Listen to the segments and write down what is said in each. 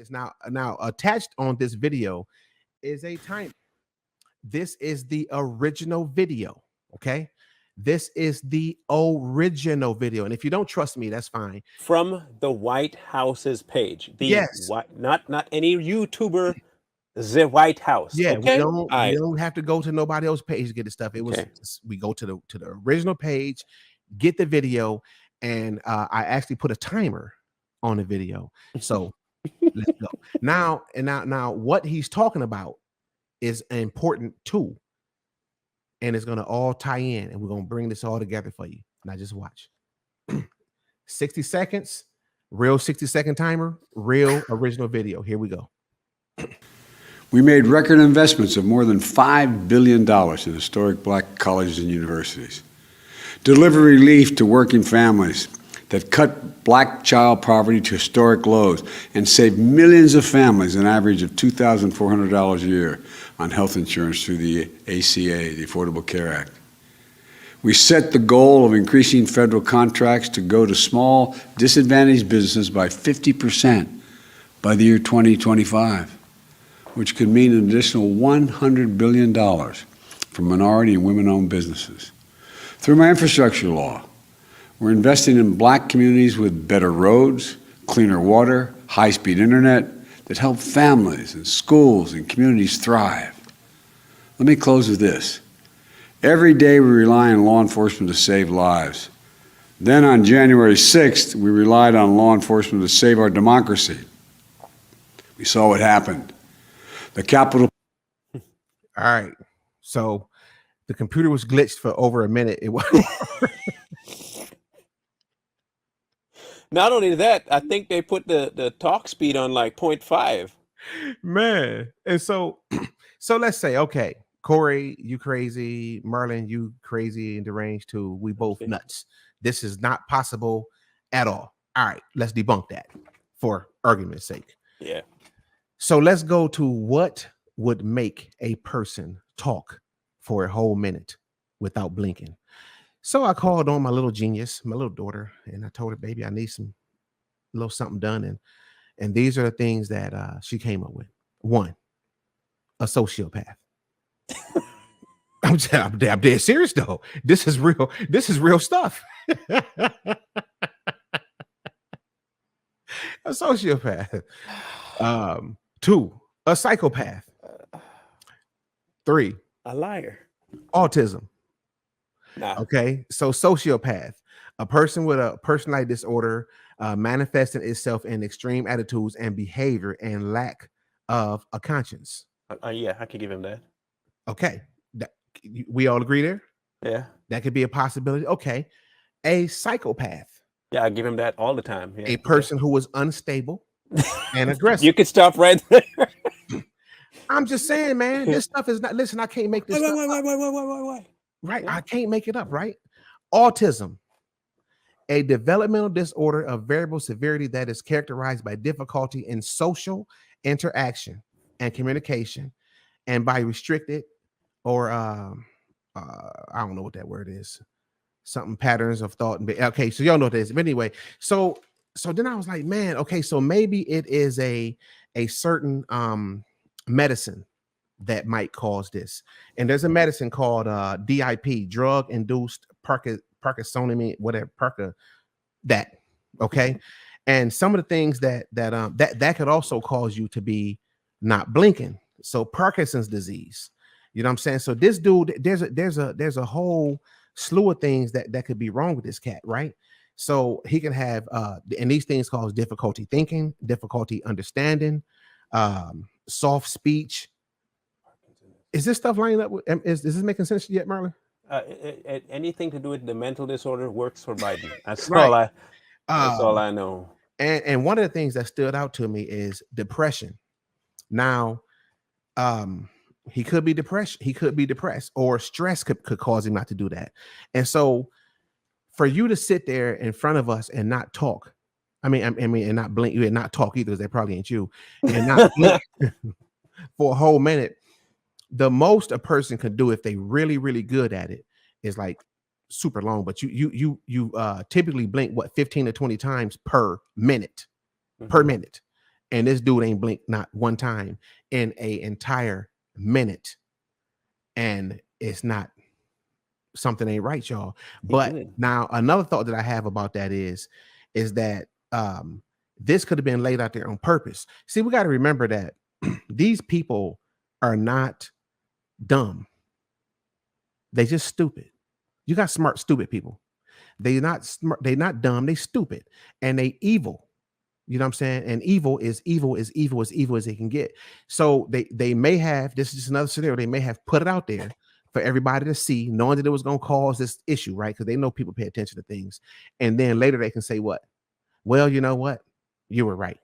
this now attached on this video is a timer. This is the original video. Okay. This is the original video. And if you don't trust me, that's fine. From the White House's page. Yes. Not any YouTuber, the White House. Yeah, okay? we don't have to go to nobody else's page to get the stuff. It was we go to the original page, get the video, and I actually put a timer on the video. So let's go. Now what he's talking about is important too. And it's gonna all tie in, and we're gonna bring this all together for you. Now just watch. 60 seconds, real 60-second timer, real original video. Here we go. We made record investments of more than $5 billion in historic black colleges and universities. Deliver relief to working families that cut black child poverty to historic lows and save millions of families an average of $2,400 a year on health insurance through the ACA, the Affordable Care Act. We set the goal of increasing federal contracts to go to small, disadvantaged businesses by 50% by the year 2025, which could mean an additional $100 billion for minority and women-owned businesses. Through my infrastructure law, we're investing in black communities with better roads, cleaner water, high-speed internet that help families and schools and communities thrive. Let me close with this. Every day we rely on law enforcement to save lives. Then on January 6th, we relied on law enforcement to save our democracy. We saw what happened. The Capitol. All right. So the computer was glitched for over a minute. It was. Not only that, I think they put the talk speed on like 0.5. Man. And so let's say, okay, Corey, you crazy. Marlon, you crazy and deranged too. We both nuts. This is not possible at all. All right, let's debunk that for argument's sake. Yeah. So let's go to what would make a person talk for a whole minute without blinking. So I called on my little genius, my little daughter, and I told her, baby, I need some little something done. And these are the things that she came up with. One, a sociopath. I'm dead serious though. This is real. This is real stuff. A sociopath. 2, a psychopath. 3, a liar. Autism. Nah. Okay, so sociopath, a person with a personality disorder manifesting itself in extreme attitudes and behavior and lack of a conscience. Yeah, I could give him that. Okay, we all agree there? Yeah. That could be a possibility. Okay, a psychopath. Yeah, I give him that all the time. Yeah. A person who is unstable and aggressive. You could stop right there. I'm just saying, man, this stuff is not, listen, I can't make this stuff Wait. Right, I can't make it up, right? Autism, a developmental disorder of variable severity that is characterized by difficulty in social interaction and communication, and by restricted or I don't know what that word is, something patterns of thought. Okay, so y'all know what it is. But anyway, so then I was like, man, okay, so maybe it is a certain medicine that might cause this. And there's a medicine called DIP, drug-induced Parkinsonism, whatever, that. Okay. And some of the things that could also cause you to be not blinking. So Parkinson's disease, you know what I'm saying? So this dude, there's a whole slew of things that could be wrong with this cat, right? So he can have and these things cause difficulty thinking, difficulty understanding, soft speech. Is this stuff lining up with, is this making sense yet, Marlon? Anything to do with the mental disorder works for Biden. That's Right. all I know. And one of the things that stood out to me is depression. Now, he could be depressed, or stress could cause him not to do that. And so for you to sit there in front of us and not talk, and not blink, you and not talk either, because they probably ain't you, and not blink for a whole minute. The most a person can do if they really, really good at it is like super long, but you typically blink 15 to 20 times per minute, and this dude ain't blinked not one time in a entire minute, and it's not, something ain't right, y'all. But good. now another thought that I have about that is that this could have been laid out there on purpose. See, we got to remember that these people are not dumb. They just stupid. You got smart, stupid people. They're not smart, they're not dumb, they stupid, and they evil. You know what I'm saying? And evil is evil as it can get. So they may have, this is just another scenario, they may have put it out there for everybody to see, knowing that it was going to cause this issue, right? Because they know people pay attention to things. And then later they can say what? Well, you know what? You were right.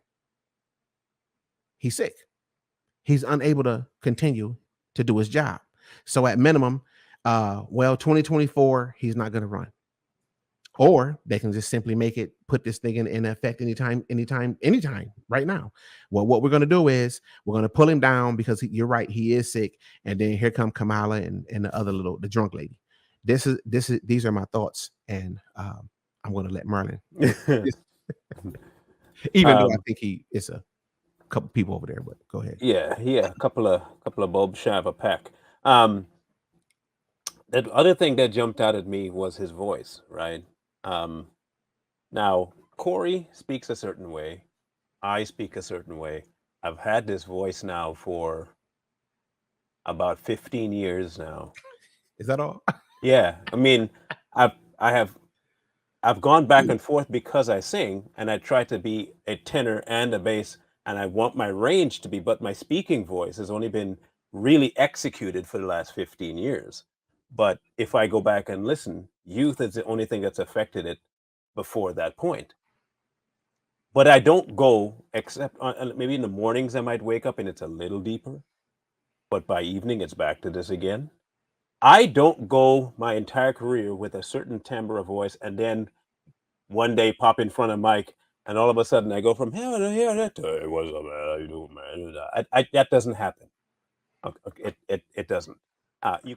He's sick. He's unable to continue to do his job. So at minimum, 2024, he's not going to run. Or they can just simply put this thing in effect anytime, right now. Well, what we're going to do is we're going to pull him down because you're right, he is sick. And then here come Kamala and the other the drunk lady. These are my thoughts, and I'm going to let Merlin. Even though I think he is a couple people over there, but go ahead. Yeah, a couple of bulbs shy of a peck. The other thing that jumped out at me was his voice, right? Now, Corey speaks a certain way. I speak a certain way. I've had this voice now for about 15 years now. Is that all? Yeah, I mean, I've gone back and forth because I sing, and I try to be a tenor and a bass, and I want my range to be, but my speaking voice has only been really executed for the last 15 years. But if I go back and listen, youth is the only thing that's affected it before that point. But I don't go, except maybe in the mornings I might wake up and it's a little deeper, but by evening it's back to this again. I don't go my entire career with a certain timbre of voice and then one day pop in front of Mike and all of a sudden I go from here to here to, what's up, man? How you doing, man? That doesn't happen. Okay, it doesn't. You can